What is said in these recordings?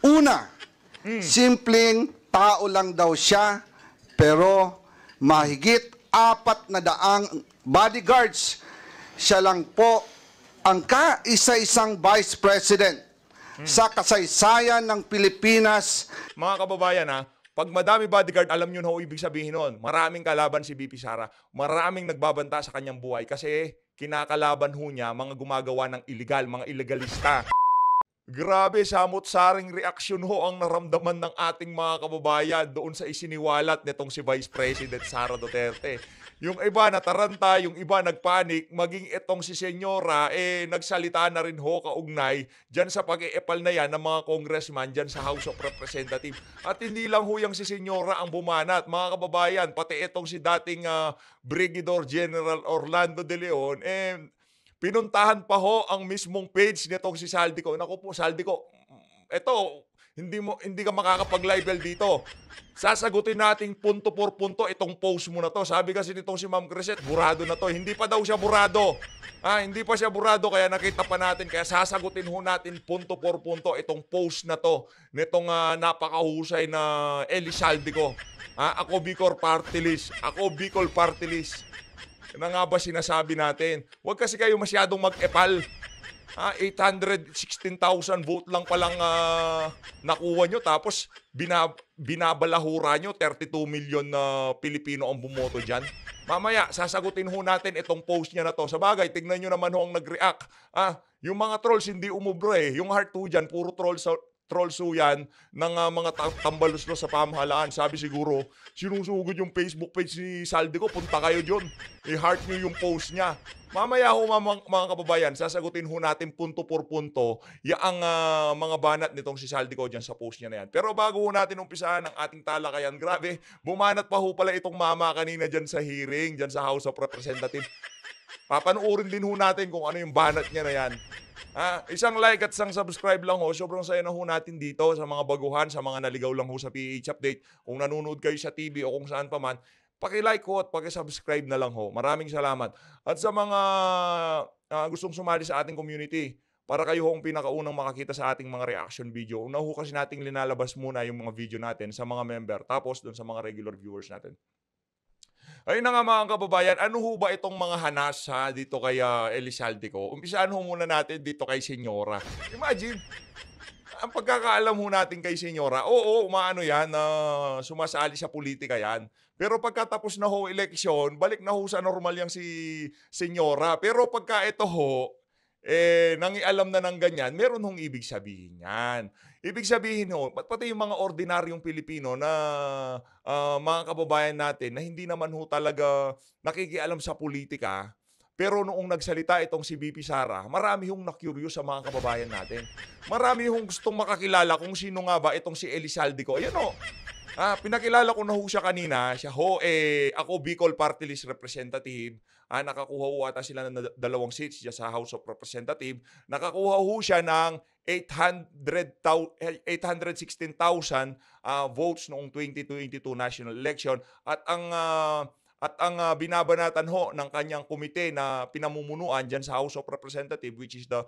Una, simpleng tao lang daw siya, pero mahigit 400 bodyguards. Siya lang po ang kaisa-isang vice president sa kasaysayan ng Pilipinas. Mga kababayan ha, pag madami bodyguard, alam nyo na ho ibig sabihin nun. Maraming kalaban si VP Sara. Maraming nagbabanta sa kanyang buhay kasi kinakalaban ho niya mga gumagawa ng illegal, mga illegalista. Grabe, samot-saring reaksyon ho ang naramdaman ng ating mga kababayan doon sa isiniwalat nitong si Vice President Sara Duterte. Yung iba nataranta, yung iba nagpanik, maging itong si Senyora, nagsalita na rin ho kaugnay dyan sa pag-iepal na yan ng mga congressman dyan sa House of Representatives. At hindi lang ho yung si Senyora ang bumanat, mga kababayan, pati itong si dating Brigadier General Orlando De Leon, pinuntahan pa ho ang mismong page nitong si Saldico. Naku po, Saldico, eto, hindi ka makakapag-libel dito. Sasagutin natin punto por punto itong post mo na to. Sabi kasi nitong si Ma'am Crisette, burado na to. Hindi pa daw siya burado. Hindi pa siya burado, kaya nakita pa natin. Kaya sasagutin ho natin punto por punto itong post na to nitong napakahusay na Eli Saldico. Ako Bicol Party List. Ako Bicol Party List. Na nga ba sinasabi natin? Huwag kasi kayo masyadong mag-epal. 816,000 vote lang palang nakuha nyo, tapos binabalahura nyo 32 million na Pilipino ang bumoto dyan. Mamaya, sasagutin ho natin itong post niya na to. Sa bagay, tignan nyo naman ho ang nag-react. Yung mga trolls hindi umubra Yung heart 2 dyan, puro trolls yan ng mga tambaluslos sa pamahalaan. Sabi siguro, sinusugod yung Facebook page ni Saldico, punta kayo dyan. I-heart nyo yung post niya. Mamaya ho mga kababayan, sasagutin ho natin punto por punto yung mga banat nitong si Saldico dyan sa post niya na yan. Pero bago ho natin umpisahan ang ating talakayan, grabe, bumanat pa ho pala itong mama kanina dyan sa hearing, dyan sa House of Representatives. Papanoorin din ho natin kung ano yung banat niya na yan. Isang like at isang subscribe lang ho. Sobrang saya na ho natin dito sa mga baguhan, sa mga naligaw lang ho sa PH Update. Kung nanonood kayo sa TV o kung saan pa man, paki-like ho at paki-subscribe na lang ho. Maraming salamat. At sa mga gustong sumali sa ating community, para kayo ho ang pinakaunang makakita sa ating mga reaction video, una ho kasi nating linalabas muna yung mga video natin sa mga member, tapos dun sa mga regular viewers natin. Ayun na nga mga kababayan, ano ho ba itong mga hanas dito kay Eli Saldico? Umpisaan ho muna natin dito kay Senyora. Imagine, ang pagkakaalam ho natin kay Senyora, umaano yan, sumasali sa politika yan. Pero pagkatapos na ho eleksyon, balik na ho sa normal yang si Senyora. Pero pagka ito ho, nangialam na ng ganyan, meron hong ibig sabihin yan. Ibig sabihin ho, pati yung mga ordinaryong Pilipino na mga kababayan natin na hindi naman ho talaga nakikialam sa politika, pero noong nagsalita itong si VP Sara, marami hong na-curious sa mga kababayan natin. Marami hong gustong makakilala kung sino nga ba itong si Eli Saldico. Ayan ho. Pinakilala ko na ho siya kanina. Siya ho, ako Bicol Party List Representative. Nakakuha ho ata sila ng 2 seats dyan sa House of Representatives. Nakakuha ho siya ng 816,000 votes noong 2022 national election. At ang binabanatan ho ng kanyang komite na pinamumunuan dyan sa House of Representatives, which is the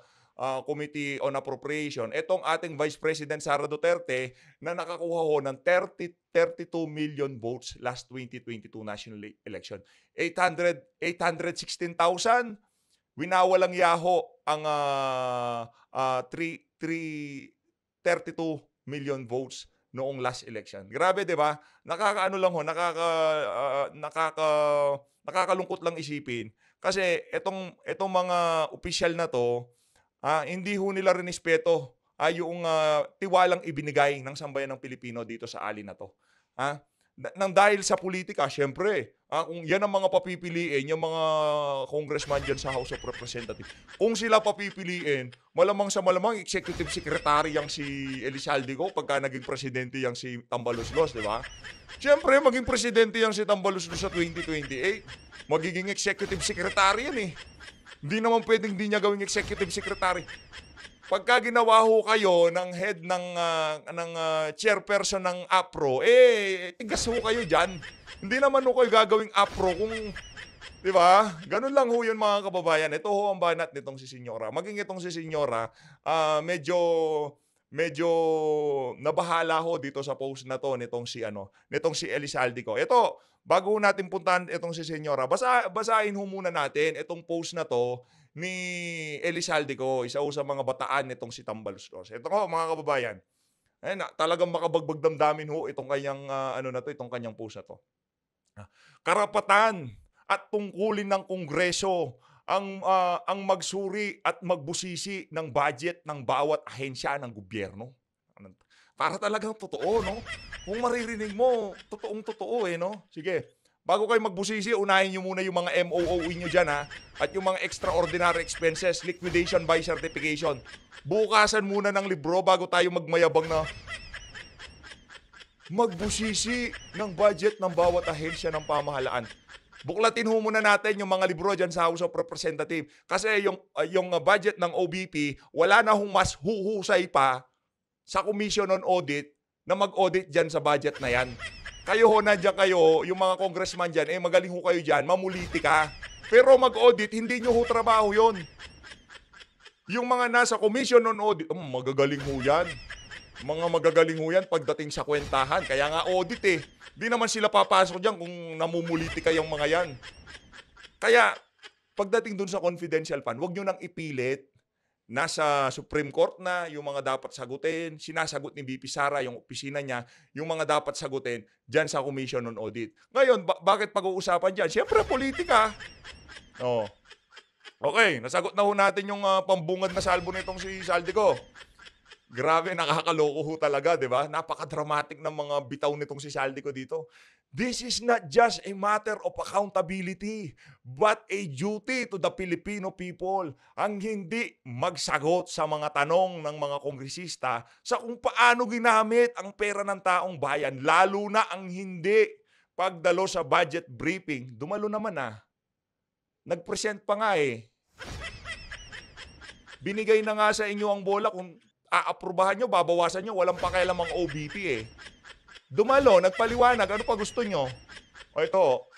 Committee on Appropriation, itong ating Vice President Sara Duterte na nakakuha ho ng 32 million votes last 2022 national election. 816,000, winawalang yaho ang 32 million votes noong last election. Grabe, 'di ba? Nakakaano lang ho, nakakalungkot lang isipin kasi itong mga opisyal na to, hindi ho nila rinespeto yung tiwalang ibinigay ng sambayan ng Pilipino dito sa ali na to. Nang dahil sa politika, syempre, kung yan ang mga papipiliin, yung mga congressman dyan sa House of Representatives, kung sila papipiliin, malamang sa malamang executive secretary yang si Eli Saldico pagka naging presidente yang si Tambaluslos, di ba? Syempre, maging presidente yang si Tambaluslos sa 2028. Magiging executive secretary yan eh. Hindi naman pwedeng di niya gawing executive secretary. Pagka ginawa ho kayo ng head ng chairperson ng APRO, tigas ho kayo dyan. Hindi naman ho kayo gagawing APRO kung, di ba? Ganun lang ho yun mga kababayan. Ito ho ang banat nitong si Senyora. Maging itong si Senyora, medyo medyo nabahala ho dito sa post na 'to nitong si Elizalde ko. Ito, bago natin puntahan itong si Senyora, basahin ho muna natin itong post na 'to ni Elizalde ko, isa ho sa mga bataan nitong si Tambaloslos. Ito ho, mga kababayan. Ayan na, talagang makabagbag damdamin ho itong kanyang itong kanyang post na 'to. Karapatan at tungkulin ng Kongreso ang magsuri at magbusisi ng budget ng bawat ahensya ng gobyerno. Para talagang totoo, no? Kung maririnig mo, totoong-totoo no? Sige, bago kayo magbusisi, unahin nyo muna yung mga MOOE nyo dyan, ha? At yung mga extraordinary expenses, liquidation by certification. Bukasan muna ng libro bago tayo magmayabang na magbusisi ng budget ng bawat ahensya ng pamahalaan. Buklatin ho muna natin yung mga libro dyan sa House of Representatives. Kasi yung budget ng OBP, wala na hong mas huhusay pa sa Commission on Audit na mag-audit dyan sa budget na yan. Kayo ho, nandiyan kayo, yung mga congressman dyan, magaling ho kayo dyan, mamuliti ka. Pero mag-audit, hindi nyo ho trabaho yon. Yung mga nasa Commission on Audit, magagaling ho yan. Mga magagaling ho yan pagdating sa kwentahan. Kaya nga audit Di naman sila papasok dyan kung namumuliti kayong mga yan. Kaya, pagdating dun sa confidential fund, huwag nyo nang ipilit. Nasa Supreme Court na yung mga dapat sagutin. Sinasagot ni VP Sara, yung opisina niya, yung mga dapat sagutin dyan sa Commission on Audit. Ngayon, bakit pag-uusapan dyan? Siyempre, politika. Oh. Okay, nasagot na ho natin yung pambungad na salbo nitong si Saldi ko. Grabe, nakakaloko ho talaga, di ba? Napaka-dramatic ng mga bitaw nitong si Saldi ko dito. This is not just a matter of accountability, but a duty to the Filipino people. Ang hindi magsagot sa mga tanong ng mga kongresista sa kung paano ginamit ang pera ng taong bayan, lalo na ang hindi pagdalo sa budget briefing. Dumalo naman Nag-present pa nga Binigay na nga sa inyo ang bola kung aaprubahan nyo, babawasan nyo, walang pakialam ang OBP Dumalo, nagpaliwanag, ano pa gusto nyo? O ito,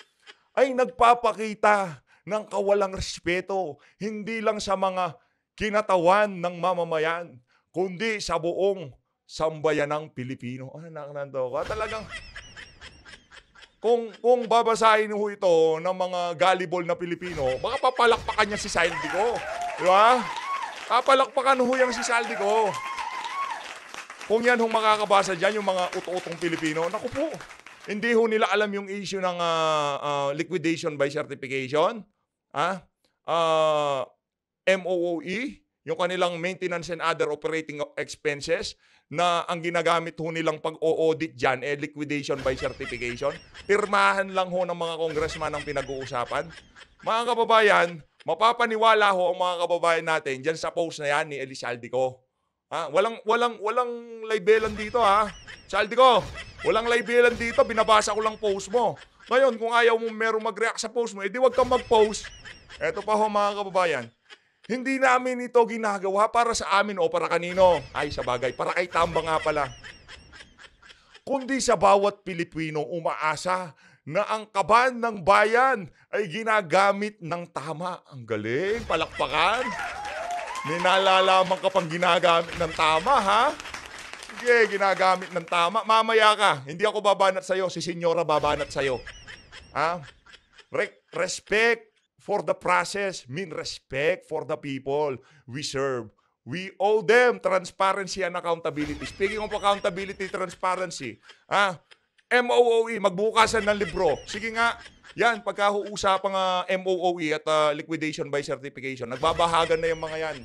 ay nagpapakita ng kawalang respeto, hindi lang sa mga kinatawan ng mamamayan, kundi sa buong sambayanang Pilipino. Ano nakanando ko? Talagang, kung babasahin ho ito ng mga gullible na Pilipino, baka papalakpakan niya si Saldi ko. Di ba? Papalakpakan ho yung si Saldi ko. Kung yan hong makakabasa dyan, yung mga uto-utong Pilipino, naku po, hindi ho nila alam yung issue ng liquidation by certification, MOOE, yung kanilang maintenance and other operating expenses, na ang ginagamit ho nilang pag-o-audit dyan, liquidation by certification. Pirmahan lang ho ng mga congressman ang pinag-uusapan. Mga kababayan, mapapaniwala ho ang mga kababayan natin dyan sa post na yan ni Elizalde ko. Walang libelan dito Saldi ko, walang libelan dito, binabasa ko lang post mo. Ngayon, kung ayaw mo merong mag-react sa post mo, edi wag kang mag-post. Eto pa ho mga kababayan, hindi namin ito ginagawa para sa amin o para kanino. Ay, sa bagay, para kay Tamba nga pala. Kundi sa bawat Pilipino umaasa na ang kaban ng bayan ay ginagamit ng tama. Ang galing, palakpakan. May nalalaman ka pang ginagamit ng tama, Sige, ginagamit ng tama. Mamaya ka, hindi ako babanat sa'yo, si Senyora babanat sa'yo. Respect for the process mean respect for the people we serve. We owe them transparency and accountability. Speaking of accountability, transparency, MOOE, magbukasan ng libro. Sige nga, yan, pagkahuusapang MOOE at liquidation by certification, nagbabahagan na yung mga yan.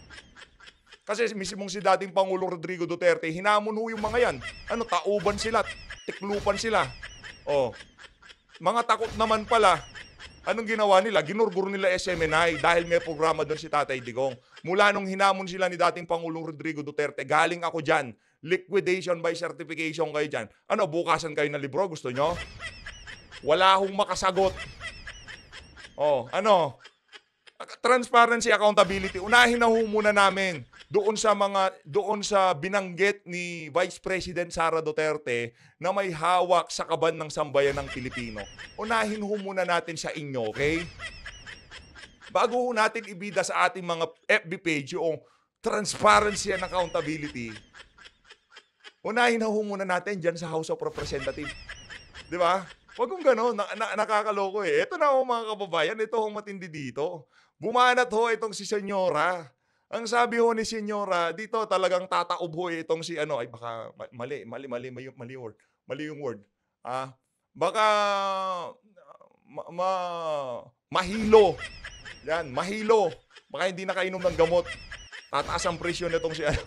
Kasi mismong si dating Pangulong Rodrigo Duterte, hinamon ho yung mga yan. Tauban sila, tiklupan sila. Mga takot naman pala. Anong ginawa nila? Ginurgur nila SMNI dahil may programa doon si Tatay Digong. Mula nung hinamon sila ni dating Pangulong Rodrigo Duterte, galing ako dyan. Liquidation by certification kayo dyan. Bukasan kayo ng libro? Gusto nyo? Wala hong makasagot. Transparency, accountability. Unahin na ho muna namin doon sa binanggit ni Vice President Sara Duterte na may hawak sa kaban ng sambayan ng Pilipino. Unahin ho muna natin sa inyo, okay? Bago ho natin ibida sa ating mga FB page yung transparency and accountability, Unahin na ho muna natin dyan sa House of Representatives. Di ba? Huwag kong gano'n, nakakaloko eh. Ito na ho mga kababayan, ito ho matindi dito. Bumanat ho itong si Senyora. Ang sabi ho ni Senyora, dito talagang tataob ho itong si ano, ay baka mali word. Mali yung word. Baka mahilo. Yan, mahilo. Baka hindi nakainom ng gamot. Tataas ang presyon nitong si ano.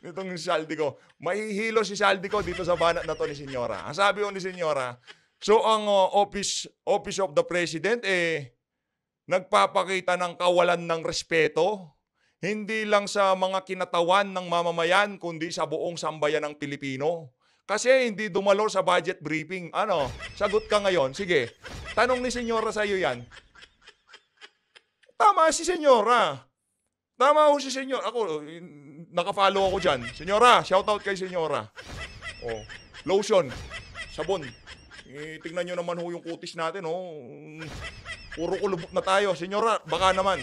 Nitong Saldico. Mahihilo si Saldico dito sa banat na to ni Senyora. Ang sabi ko ni Senyora, so ang office of the President nagpapakita ng kawalan ng respeto, hindi lang sa mga kinatawan ng mamamayan, kundi sa buong sambayan ng Pilipino. Kasi hindi dumalo sa budget briefing. Ano? Sagot ka ngayon. Sige. Tanong ni Senyora sa iyo yan. Tama si Senyora. Tama ho si Senyora. Ako, nakafollow ako dyan. Senyora, shoutout kay Senyora. Oh, lotion, sabon. Tingnan nyo naman ho yung kutis natin. Puro kulubot na tayo. Senyora, baka naman.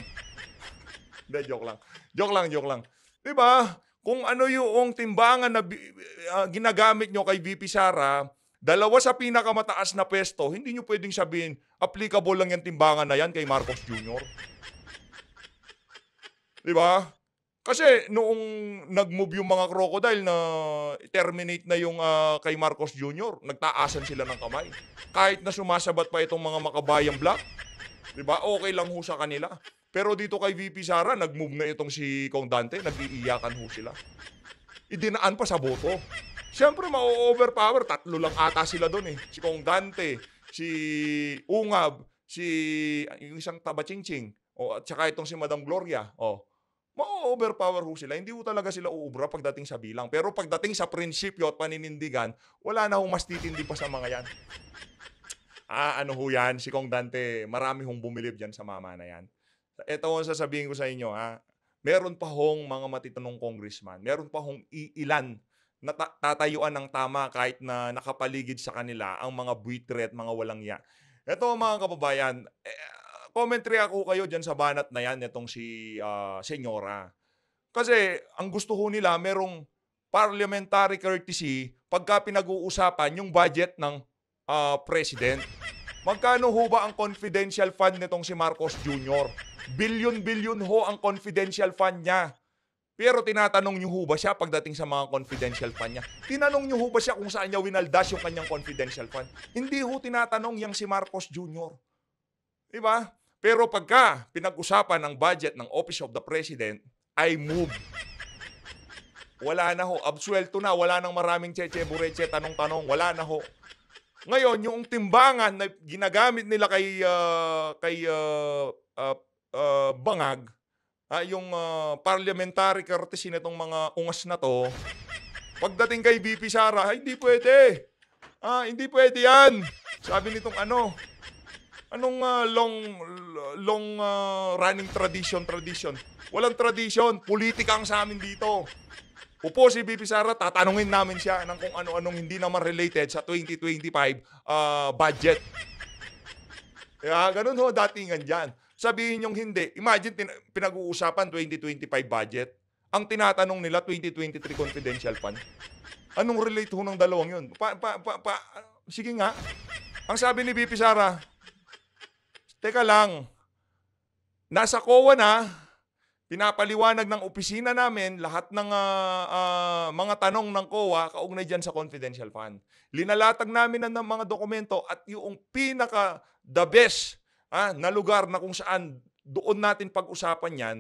Hindi, joke lang. Diba? Kung ano yung timbangan na ginagamit nyo kay VP Sara, dalawa sa pinakamataas na pwesto, hindi nyo pwedeng sabihin, applicable lang yung timbangan na yan kay Marcos Jr. Diba? Kasi noong nag-move yung mga crocodile na terminate na yung kay Marcos Jr., nagtaasan sila ng kamay. Kahit na sumasabat pa itong mga makabayang black, diba? Okay lang ho sa kanila. Pero dito kay VP Sara, nag-move na itong si Kong Dante, nag-iiyakan ho sila. Idinaan pa sa boto. Siyempre, ma-overpower. 3 lang ata sila doon eh. Si Kong Dante, si Ungab, yung isang Tabachingching, at saka itong si Madam Gloria. Ma-overpower ho sila. Hindi ho talaga sila uubra pagdating sa bilang. Pero pagdating sa prinsipyo at paninindigan, wala na ho mas titindi pa sa mga yan. Ano ho yan? Si Kong Dante, marami hong bumilib dyan sa mama na yan. Ito ang sasabihin ko sa inyo, meron pa hong mga matitanong congressman, meron pa hong ilan na tatayuan ng tama kahit na nakapaligid sa kanila ang mga buitre at mga walang ya. Ito mga kababayan, commentary ako kayo dyan sa banat na yan, itong si Senyora. Kasi ang gusto ho nila, merong parliamentary courtesy pagka pinag-uusapan yung budget ng president. Magkano ho ba ang confidential fund nitong si Marcos Jr.? Bilyon-bilyon ho ang confidential fund niya. Pero tinatanong niyo ho ba siya pagdating sa mga confidential fund niya? Tinanong niyo ho ba siya kung saan niya winaldas yung kanyang confidential fund? Hindi ho tinatanong yang si Marcos Jr. Diba? Pero pagka pinag-usapan ang budget ng Office of the President, ay move. Wala na ho. Absuelto na. Wala nang maraming cheche-bureche, tanong-tanong. Wala na ho. Ngayon, yung timbangan na ginagamit nila kay Bangag, yung parliamentary courtesy nitong mga ungas na to, pagdating kay VP Sara, hindi pwede. Hindi pwede yan. Sabi nitong anong long running tradition. Walang tradition. Politika ang sa amin dito. Upo si VP Sara, tatanungin namin siya ng kung ano-anong hindi naman related sa 2025 budget. Kaya ganun ho datingan dyan. Sabihin yung hindi. Imagine, pinag-uusapan 2025 budget. Ang tinatanong nila, 2023 confidential fund. Anong relate ho ng dalawang yun? Sige nga. Ang sabi ni VP Sara, teka lang, nasa COA na, pinapaliwanag ng opisina namin lahat ng mga tanong ng COA kaugnay dyan sa confidential fund. Linalatag namin ng mga dokumento at yung pinaka-the best na lugar na kung saan doon natin pag-usapan yan,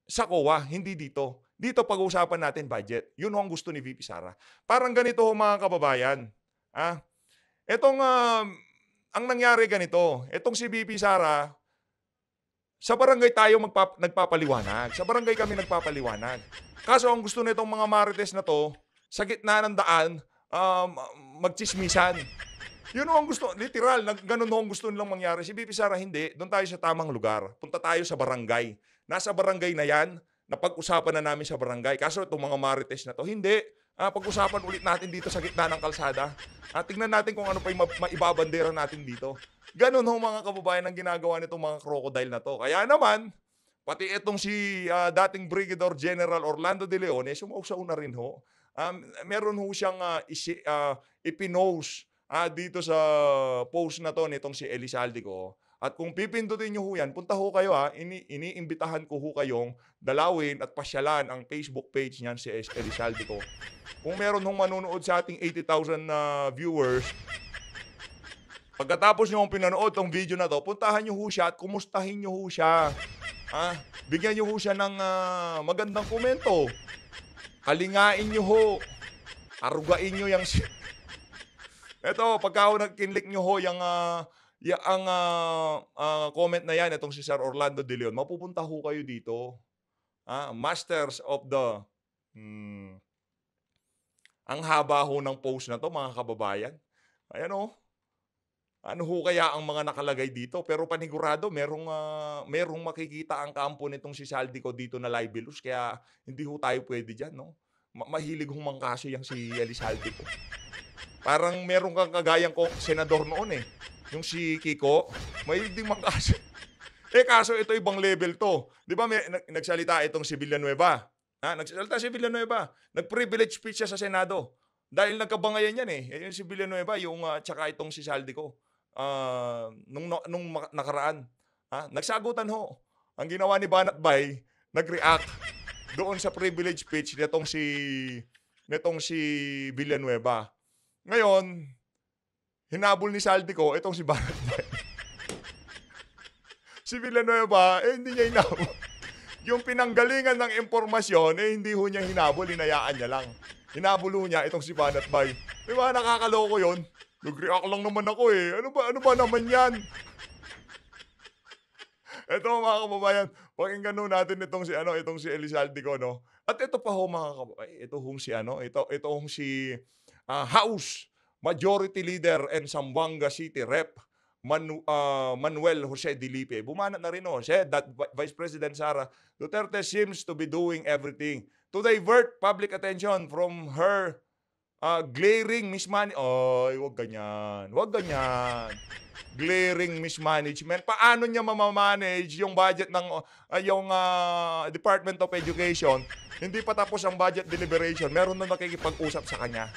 sa COA, hindi dito. Dito pag-usapan natin budget. Yun ang gusto ni VP Sara. Parang ganito mga kababayan. Ang nangyari ganito, itong si VP Sara, sa barangay tayo nagpapaliwanag. Sa barangay kami nagpapaliwanag. Kaso ang gusto nitong mga marites na to, sa gitna ng daan, magchismisan. Yun ang gusto, literal, ganun ang gusto nilang mangyari. Si VP Sara, hindi. Doon tayo sa tamang lugar. Punta tayo sa barangay. Nasa barangay na yan, napag-usapan na namin sa barangay. Kaso itong mga marites na to, hindi. Pag-usapan ulit natin dito sa gitna ng kalsada. Tingnan natin kung ano pa yung maibabandera natin dito. Ganun ho mga kababayan ang ginagawa nitong mga crocodile na to. Kaya naman, pati itong si dating Brigadier General Orlando De Leon, sumausaw na rin ho. Meron ho siyang ipinost dito sa post na to nitong si Elizalde ko. At kung pipindutin nyo ho yan, punta ho kayo iniimbitahan ko ho kayong dalawin at pasyalan ang Facebook page niyan si Elizalde ko. Kung meron hong manonood sa ating 80,000 viewers, pagkatapos nyo pinanood tong video na to, puntahan nyo ho siya at kumustahin nyo ho siya. Bigyan nyo ho siya ng magandang komento. Kalingain nyo ho. Arugain nyo yung... Ito, pagka ho nagkinlik nyo ho yung comment na yan, itong si Sir Orlando De Leon, mapupunta ho kayo dito. Masters of the... Ang haba ho ng post na to, mga kababayan. Ayan o. Ano ho kaya ang mga nakalagay dito? Pero panigurado, merong makikita ang kampo nitong si Saldi ko dito na libelous. Kaya hindi ho tayo pwede dyan, no? Mahilig hong mangkaso yung si Elizalde ko. Parang meron kang kagayang senador noon eh. Yung si Kiko, mahilig ding mangkaso. Kaso ito ibang level to. Di ba nagsalita itong si Villanueva? Nagsalita si Villanueva. Nag-privilege speech siya sa Senado. Dahil nagkabangayan yan eh. Yung si Villanueva, yung tsaka itong si Saldi ko. Nung nakaraan. Nagsagutan ho. Ang ginawa ni Banat Bay, nag-react doon sa privilege speech nitong si Villanueva. Ngayon, hinabol ni Saldi ko itong si Banat Bay. Si Villanueva, hindi niya hinabol. Yung pinanggalingan ng impormasyon, hindi ho niya hinabol, hinayaan niya lang. Hinabol ho niya itong si Banat Bay. Di ba, nakakaloko yun? Nag-react lang naman ako eh. Ano ba naman yan? Ito mga kababayan, pakinggan ho natin itong si Elizalde ko, no? At ito pa ho mga kababayan, ito hong si House Majority Leader and Zamboanga City Rep Manuel Jose Dilipe. Bumanat na rin ho, said that Vice President Sara Duterte seems to be doing everything to divert public attention from her glaring mismanagement. Oy, wag ganyan. Wag ganyan. Glaring mismanagement. Paano niya mamamanage yung budget ng Department of Education? Hindi pa tapos ang budget deliberation. Meron na nakikipag-usap sa kanya.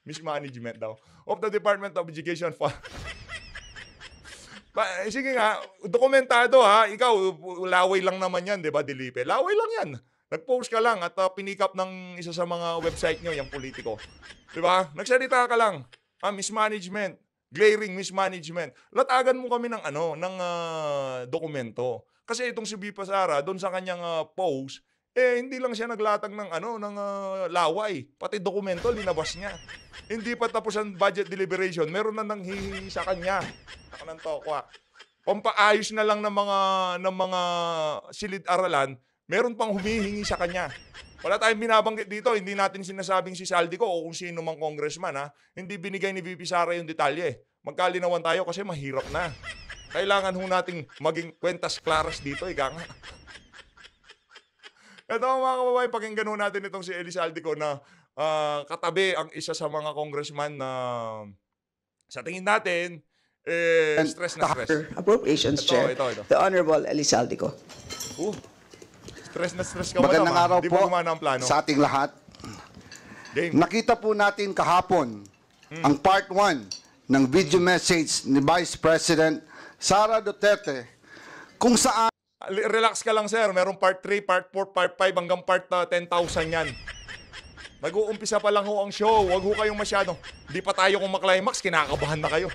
Mismanagement daw. Of the Department of Education. Sige nga, dokumentado ha. Ikaw, laway lang naman yan, di ba, Dilipe? Laway lang yan. Nag-post ka lang at pinikap ng isa sa mga website nyo, yung politiko. Di ba? Nagsalita ka lang. Mismanagement. Glaring mismanagement. Latagan mo kami ng dokumento. Kasi itong si Bipa Sara, doon sa kanyang post, hindi lang siya naglatag ng laway. Pati dokumento, linabas niya. Hindi pa tapos ang budget deliberation, meron na nanghihingi sa kanya. Ako ng tokwa. Pampaayos na lang ng mga silid-aralan, meron pang humihingi sa kanya. Wala tayong binabanggit dito, hindi natin sinasabing si Saldi ko o kung sino mang congressman ha. Hindi binigay ni VP Sara yung detalye. Magkalinawan tayo kasi mahirap na. Kailangan ho nating maging kwentas klaras dito, ika nga. Ito mga kababayan, pakinggan ho natin itong si Elizalde ko na katabi ang isa sa mga congressman na sa tingin natin, stress na stress. Appropriations Chair, ito. the Honorable Elizalde ko. Stress na stress ka Magandang araw Di po mo gumana ang plano. sa ating lahat. Game. Nakita po natin kahapon ang part 1 ng video message ni Vice President Sara Duterte kung saan Relax ka lang, sir. Merong part 3, part 4, part 5, hanggang part 10,000 yan. Nag-uumpisa pa lang ho ang show. Huwag ho kayong masyado. Di pa tayo kung maklimax, kinakabahan na kayo.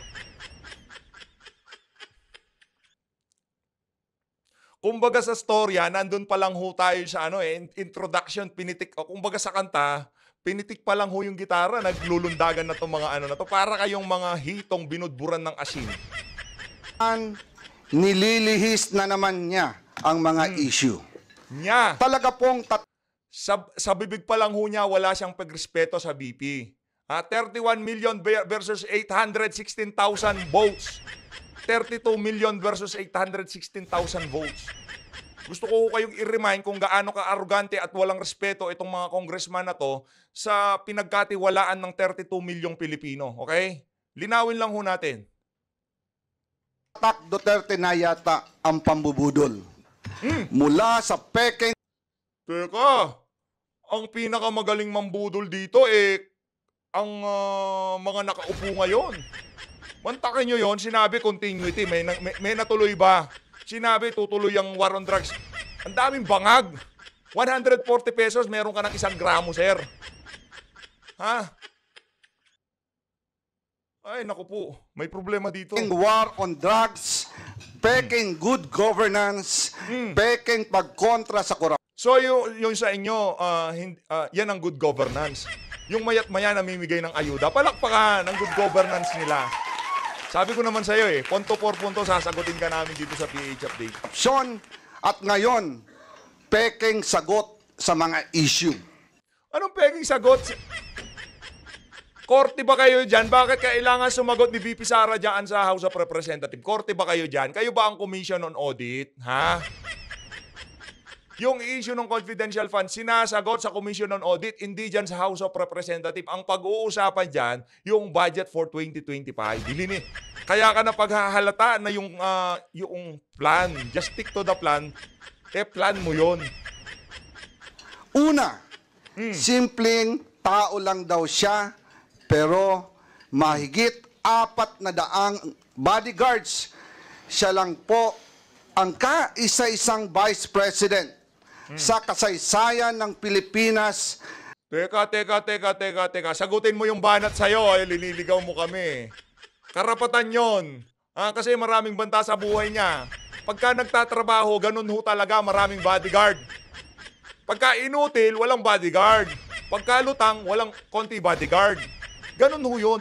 Kumbaga sa storya, nandun pa lang ho tayo sa introduction, pinitik. Kumbaga sa kanta, pinitik pa lang ho yung gitara, naglulundagan na itong mga na to. Para kayong mga hitong binudburan ng asin. nililihis na naman niya ang mga issue. Nya. Talaga pong Sa bibig pa lang ho niya, wala siyang pagrespeto sa BP. 31 million versus 816,000 votes. 32 million versus 816,000 votes. Gusto ko kayong i-remind kung gaano ka-arrogante at walang respeto itong mga congressman na to sa pinagkatiwalaan ng 32 milyong Pilipino. Okay? Linawin lang ho natin. Duterte na yata ang pambubudol. mula sa pekeng Teka, ang pinakamagaling mambudol dito ang mga nakaupo ngayon. Mantakin nyo yon, sinabi continuity, may natuloy ba? Sinabi tutuloy ang war on drugs. Ang daming bangag. 140 pesos, meron ka ng 1 gramo, sir. Ha? Ay, naku po, may problema dito. war on drugs, peking good governance, peking pagkontra sa korupsyon. So yung sa inyo, yan ang good governance. Yung mayat maya namimigay ng ayuda, palakpakan ang good governance nila. Sabi ko naman sa'yo punto por punto sasagutin ka namin dito sa PH Update. At ngayon, peking sagot sa mga issue. Anong peking sagot? Korte ba kayo dyan? Bakit kailangan sumagot ni VP Sara dyan sa House of Representatives? Korte ba kayo dyan? Kayo ba ang Commission on Audit? Ha? Yung issue ng confidential funds, sinasagot sa Commission on Audit, hindi dyan sa House of Representatives. Ang pag-uusapan dyan, yung budget for 2025. Dilini. Kaya ka na paghahalata na yung plan, just stick to the plan, plan mo yon. Una, simpleng tao lang daw siya, pero mahigit 400 bodyguards. Siya lang po ang kaisa-isang Vice President sa kasaysayan ng Pilipinas. Teka. Sagutin mo yung banat sa'yo, liniligaw mo kami. Karapatan yon. Kasi maraming banta sa buhay niya. Pagka nagtatrabaho, ganun ho talaga, maraming bodyguard. Pagka inutil, walang bodyguard. Pagka lutang, walang konti bodyguard. Ganun ho yun.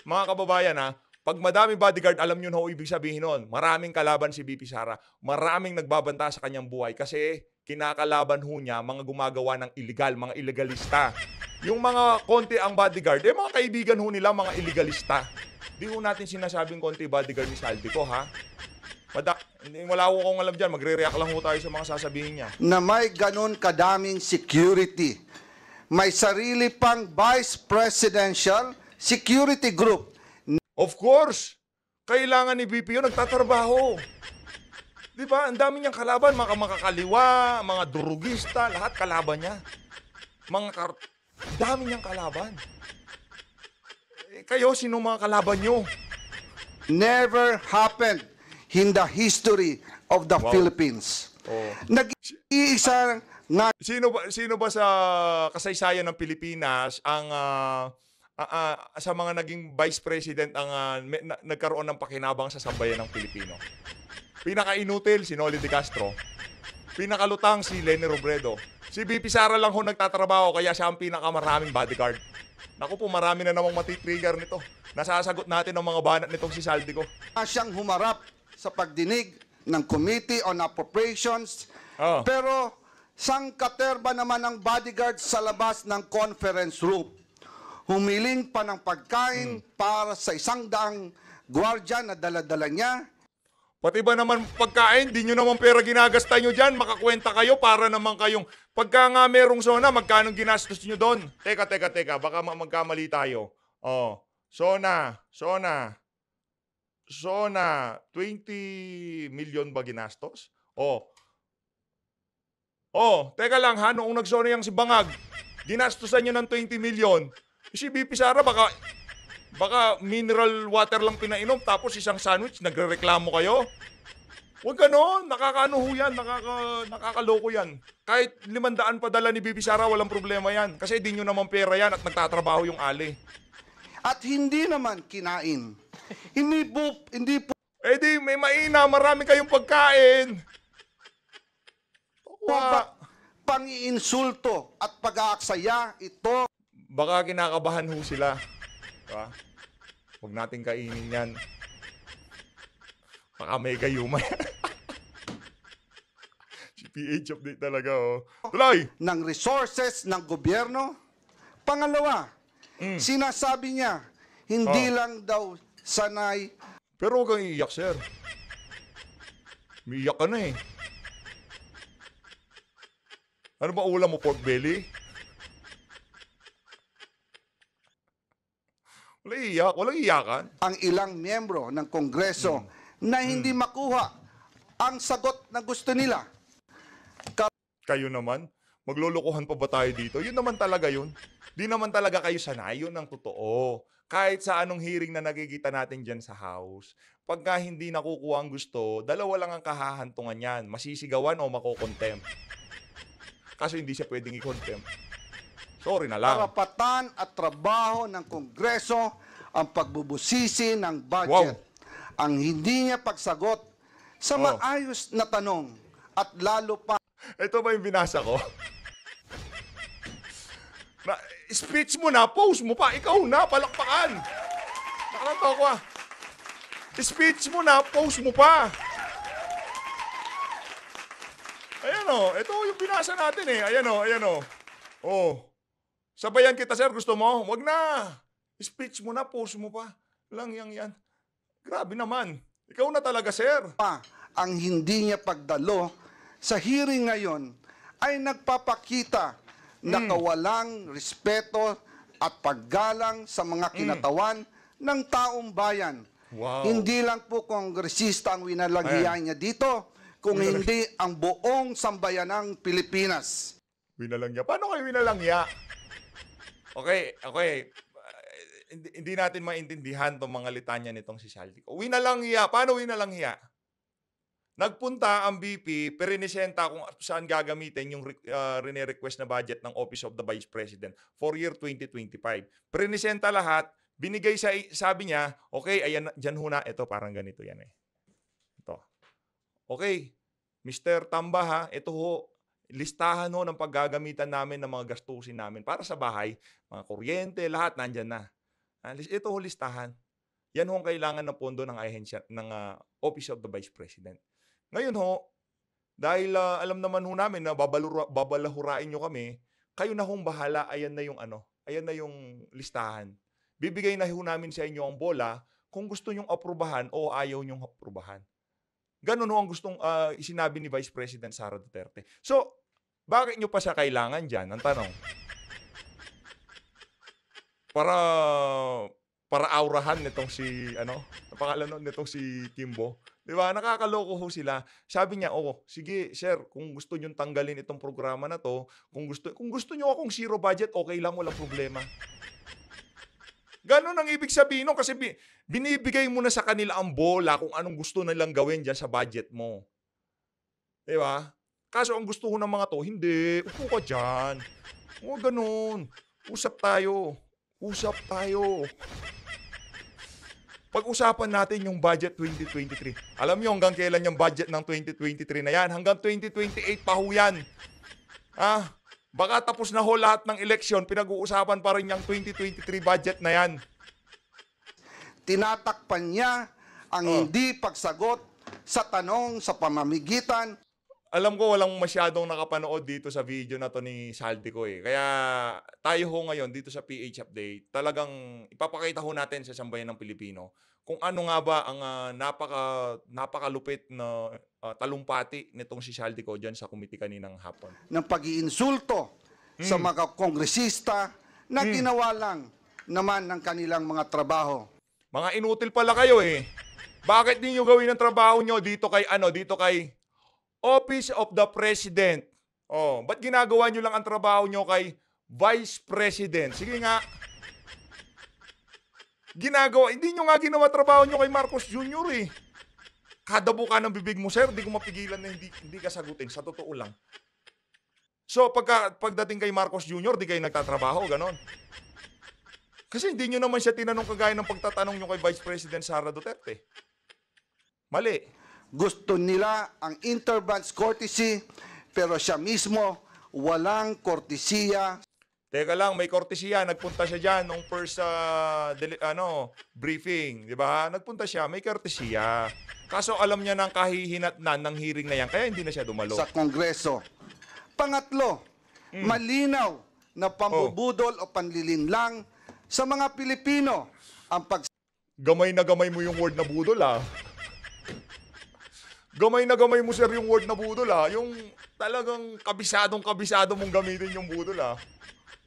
Mga kababayan pag madaming bodyguard, alam nyo na ho ibig sabihin nun. Maraming kalaban si VP Sara. Maraming nagbabanta sa kanyang buhay kasi kinakalaban ho niya mga gumagawa ng illegal, mga illegalista. Yung mga konti ang bodyguard, mga kaibigan ho nila, mga illegalista. Di ho natin sinasabing konti bodyguard ni Saldico, ha? Wala ko kung alam dyan, magre-react lang ho tayo sa mga sasabihin niya. Na may ganun kadaming security. May sarili pang Vice Presidential Security Group. Of course! Kailangan ni VP yun, nagtatrabaho. Di ba? Ang dami niyang kalaban, mga makakaliwa, mga durugista, lahat kalaban niya. Dami niyang kalaban. Kayo, sino mga kalaban niyo? Never happened in the history of the Philippines. Nag-iisa nga Sino ba sa kasaysayan ng Pilipinas ang sa mga naging vice president ang nagkaroon ng pakinabang sa sambayan ng Pilipino? Pinaka-inutil si Noli de Castro. Pinakalutang si Leni Robredo. Si VP Sara lang ho nagtatrabaho kaya siya ang pinakamaraming bodyguard. Naku po, marami na namang matitrigger nito. Nasasagot natin ang mga banat nitong si Saldico. siyang humarap sa pagdinig ng Committee on Appropriations. Oh. Pero sangkaterba naman ang bodyguard sa labas ng conference room. Humiling pa ng pagkain para sa 100 gwardiya na dala-dala niya. Pati ba naman pagkain, di nyo naman pera ginagasta nyo dyan, makakwenta kayo para naman kayong, pagka nga merong zona, magkano ginastos nyo doon? Teka, baka magkamali tayo. Zona, 20 million ba ginastos? Teka lang noong nagsona yung si Bangag, ginastosan nyo ng 20 million. Si VP Sara, baka mineral water lang pinainom tapos isang sandwich, nagrereklamo kayo? Huwag ganon, nakakaano ho yan, nakakaloko yan. Kahit 500 padala ni VP Sara, walang problema yan. Kasi di nyo naman pera yan at nagtatrabaho yung ali. At hindi naman kinain. Hindi po Di, may maina, marami kayong pagkain. pang-iinsulto at pag-aaksaya ito. Baka kinakabahan ho sila. Diba? Huwag natin kainin yan. Baka may gayuma yan. Si PH Update talaga, Tuloy! Ng resources ng gobyerno. Pangalawa, sinasabi niya, hindi lang daw sanay. Pero huwag kang iiyak, sir. Umiiyak ka na Ano ba ulam mo, pork belly? Walang iyakan. Ang ilang miyembro ng Kongreso na hindi makuha ang sagot na gusto nila. Kayo naman, maglulukuhan pa ba tayo dito? Yun naman talaga yun. Di naman talaga kayo sanay, yun ang totoo. Kahit sa anong hearing na nakikita natin dyan sa House, pagka hindi nakukuha ang gusto, dalawa lang ang kahahantungan yan, masisigawan o makokontempt. Kaso hindi siya pwedeng i-contempt. Sorry na lang. Karapatan at trabaho ng Kongreso ang pagbubusisi ng budget. Ang hindi niya pagsagot sa maayos na tanong at lalo pa Ito ba yung binasa ko? Speech mo na, post mo pa, ikaw na, palakpakan. Nakakatawa. Speech mo na, post mo pa. Ayan o, ito yung binasa natin eh. Ayan o, ayan o. Oh. Sabayan kita, sir, gusto mo? Wag na. Speech mo na, post mo pa. Lang yan. Grabe naman. Ikaw na talaga, sir. ang hindi niya pagdalo sa hearing ngayon ay nagpapakita na kawalang respeto at paggalang sa mga kinatawan ng taong bayan. Wow. Hindi lang po kongresista ang winalanghiyan niya dito, kung hindi ang buong sambayanang Pilipinas. Winalangya. Paano kayo winalangya? Okay. Hindi natin maintindihan itong mga litanya nitong si Saldico. Winalangya. Paano winalangya? Nagpunta ang BP, perinisenta kung saan gagamitin yung rene-request na budget ng Office of the Vice President for year 2025. Perinisenta lahat, binigay sabi niya, okay, ayan, dyan ho na, ito parang ganito yan eh. Ito. Okay, Mr. Tamba ha, ito ho, listahan ho ng paggagamitan namin ng mga gastusin namin para sa bahay, mga kuryente, lahat nandyan na. Ito ho listahan. Yan ho ang kailangan ng pondo ng ahensya ng Office of the Vice President. Ngayon ho, dahil alam naman ho namin na babalahurain nyo kami, kayo na hong bahala, ayan na yung listahan. Bibigay na ho namin sa inyo ang bola kung gusto nyong aprubahan o ayaw nyong aprubahan. Ganun ho ang gustong isinabi ni Vice President Sara Duterte. So, bakit nyo pa siya kailangan dyan? Ang tanong. Para aurahan nitong si, pangalan nitong si Kimbo. Diba? Nakakaloko ho sila. Sabi niya, sige, sir, kung gusto nyong tanggalin itong programa na to, kung gusto nyo akong zero budget, okay lang, walang problema. Ganon ang ibig sabihin nun kasi binibigay mo na sa kanila ang bola kung anong gusto nilang gawin dyan sa budget mo. Diba? Kaso ang gusto ko ng mga to, hindi, upo ka dyan. Huwag ganon. Usap tayo. Pag-usapan natin yung budget 2023. Alam niyo hanggang kailan yung budget ng 2023 na yan? Hanggang 2028 pa ho yan. Baka tapos na ho lahat ng eleksyon, pinag-uusapan pa rin yung 2023 budget na yan. Tinatakpan niya ang hindi pagsagot sa tanong sa pamamagitan. Alam ko walang masyadong nakapanood dito sa video na to ni Saldico eh. Kaya tayo ho ngayon dito sa PH Update, talagang ipapakita ho natin sa sambayan ng Pilipino kung ano nga ba ang napakalupit na talumpati nitong si Saldico dyan sa committee kaninang hapon. Ng pag-iinsulto sa mga kongresista na ginawa lang naman ng kanilang mga trabaho. Mga inutil pala kayo eh. Bakit di nyo gawin ang trabaho nyo dito kay Office of the President? Ba't ginagawa nyo lang ang trabaho nyo kay Vice President? Sige nga. Hindi nyo nga ginawa trabaho nyo kay Marcos Jr. eh. Kada buka ng bibig mo, sir, di ko mapigilan na hindi ka sagutin. Sa totoo lang. So, pagdating kay Marcos Jr., di kayo nagtatrabaho, ganon. Kasi hindi nyo naman siya tinanong kagaya ng pagtatanong nyo kay Vice President Sara Duterte. Mali. Gusto nila ang interbranch courtesy, pero siya mismo walang kortesiya. Teka lang, may kortesiya. Nagpunta siya dyan nung first briefing. Di ba? Nagpunta siya, may kortesiya. Kaso alam niya ng kahihinatnan ng hearing na yan, kaya hindi na siya dumalo. Sa Kongreso. Pangatlo, malinaw na pambubudol o panlilinlang sa mga Pilipino ang Gamay na gamay mo yung word na budol Gamay na gamay mo, sir, yung word na budol Yung talagang kabisado mong gamitin yung budol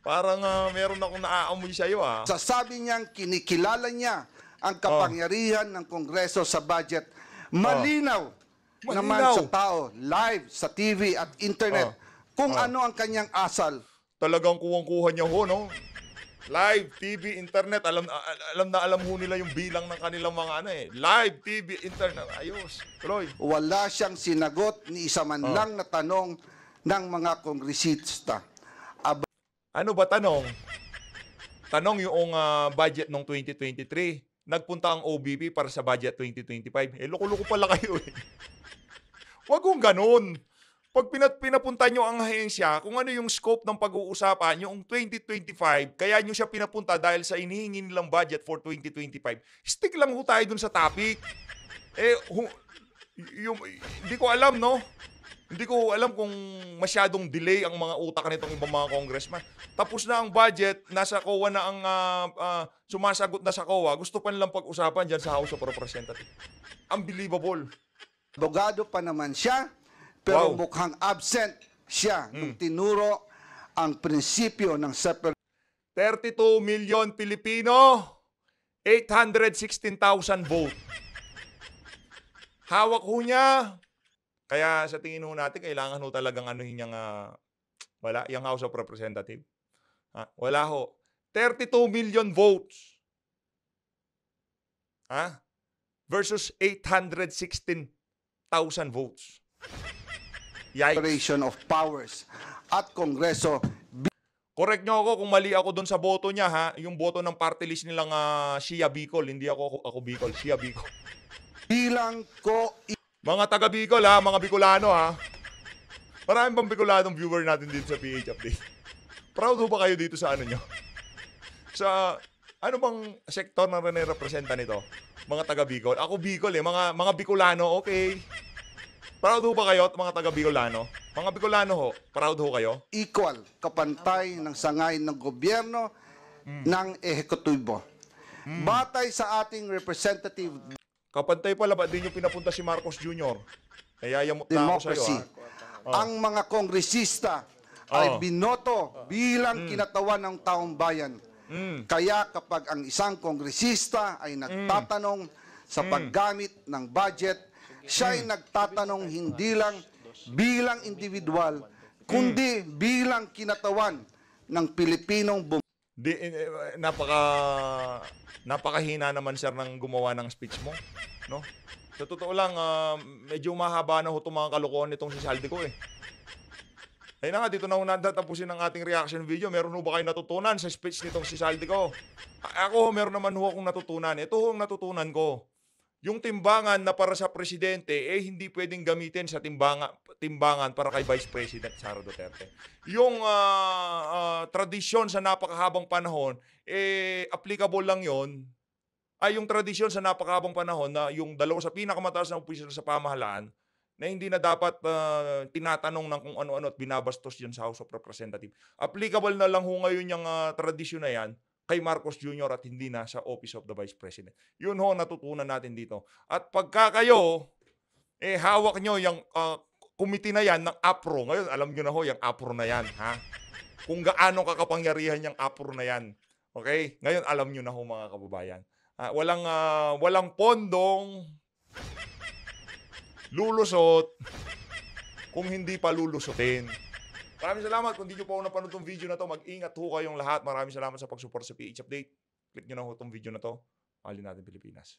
Parang meron akong naaamoy sa'yo Sasabi niyang kinikilala niya ang kapangyarihan ng Kongreso sa budget. Malinaw naman sa tao, live, sa TV at internet, kung ano ang kanyang asal. Talagang kuwang-kuha niya ho, no? Live, TV, internet, alam ho nila yung bilang ng kanilang mga ano eh. Live, TV, internet, ayos. Tuloy. Wala siyang sinagot ni isa man lang na tanong ng mga kongresista. Ano ba tanong? Tanong yung budget ng 2023. Nagpunta ang OBP para sa budget 2025. Eh, loko-loko pala kayo eh. Huwag kong ganun. Pag pinapunta nyo ang ahensya, kung ano yung scope ng pag-uusapan, yung 2025, kaya nyo siya pinapunta dahil sa inihingi nilang budget for 2025, stick lang ho tayo dun sa topic. Eh, hindi ko alam, no? Hindi ko alam kung masyadong delay ang mga utak nitong ibang mga congressman. Tapos na ang budget, nasa COA na ang sumasagot na sa COA, gusto pa nilang pag-usapan dyan sa House of Representatives. Unbelievable. Abogado pa naman siya, pero Wow. mukhang absent siya nung tinuro ang prinsipyo ng separation 32 million Pilipino, 816,000 vote. Hawak ho niya. Kaya sa tingin ho natin, kailangan ho talagang anuhin niyang, wala, yung House of Representatives. Wala ho. 32 million votes. Versus 816,000 votes. Yikes. of powers at Kongreso Correct nyo ako kung mali ako doon sa boto niya, ha? Yung boto ng party list nilang Shia Bicol. Hindi ako Bicol. Shia Bicol. bilang ko Mga taga Bicol, ha? Mga Bicolano, ha? Maraming bang Bicolanong viewer natin dito sa PH Update? Proud ho ba kayo dito sa ano nyo? Sa ano bang sektor na representa nito? Mga taga Bicol. Ako Bicol eh. Mga Bicolano, okay. Proud ho ba kayo, mga taga Bicolano? Mga Bicolano ho, proud ho kayo? equal, kapantay ng sangay ng gobyerno ng ehekutibo. Batay sa ating representative Kapantay pala, ba't di nyo pinapunta si Marcos Jr.? Kaya yamot na ako sa'yo, democracy, ha? ang mga kongresista ay binoto bilang kinatawan ng taong bayan. Kaya kapag ang isang kongresista ay nagtatanong sa paggamit ng budget, siya ay nagtatanong hindi lang bilang individual, kundi bilang kinatawan ng Pilipinong Napakahina naman sir ng gumawa ng speech mo, no? Sa totoo lang, medyo mahaba na ho itong mga kalokohan nitong si Saldico eh. Ayun na nga, dito na ho natatapusin ang ating reaction video. Meron ho ba kayo natutunan sa speech nitong si Saldico? Ako, meron naman ho akong natutunan. Ito ho ang natutunan ko. Yung timbangan na para sa presidente, hindi pwedeng gamitin sa timbangan para kay Vice President Sara Duterte. Yung tradisyon sa napakahabang panahon, applicable lang yon. Yung tradisyon sa napakahabang panahon na yung dalawa sa pinakamataas na opisyal sa pamahalaan na hindi na dapat tinatanong ng kung ano-ano at binabastos yun sa House of Representatives. Applicable na lang ho ngayon yung tradisyon na yan kay Marcos Jr. at hindi na sa Office of the Vice President. Yun ho, natutunan natin dito. At pagka kayo, hawak nyo yung committee na yan ng APRO. Ngayon, alam nyo na ho, yung APRO na yan, ha? Kung gaano kakapangyarihan yung APRO na yan. Okay? Ngayon, alam nyo na ho, mga kababayan. Walang pondong lulusot kung hindi pa lulusutin. Maraming salamat. Kung di nyo pa ako napanood itong video na to, mag-ingat ho kayong lahat. Maraming salamat sa pag-support sa PH Update. Click nyo na ho itong video na to. Mahalin natin Pilipinas.